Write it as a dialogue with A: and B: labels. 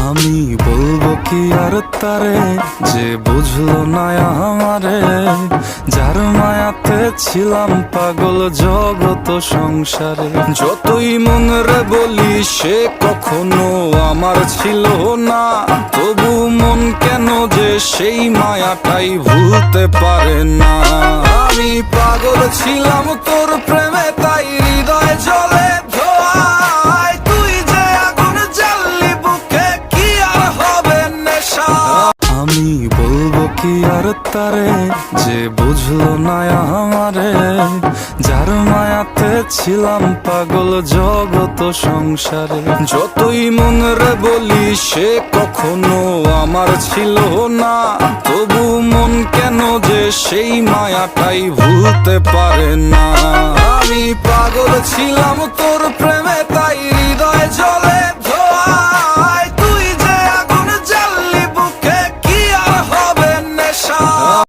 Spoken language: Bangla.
A: আমি বলবো কি আর তারে যে বুঝলো না আমারে, যার মায়াতে ছিলাম পাগল জগত সংসারে। যতই মন রে বলি সে কখনো আমার ছিল না, তবু মন কেন যে সেই মায়াটাই ভুলতে পারে না। আমি পাগল ছিলাম তোর প্রেমে, তাই হৃদয় জলে ধোয়ায়। তুই যে আগুন জ্বাললি বুকে, কি আর হবে নেশা। আমি বলবো কি আর তারে যে বুঝলো না আমারে, যার মায়াতে ছিলাম পাগল জগত সংসারে। যতই মন রে বলি সে কখনো আমার ছিল না, তবু মন কেন যে সেই মায়াটাই ভুলতে পারে না। আমি পাগল ছিলাম তোর প্রেমে, তাই হৃদয় জলে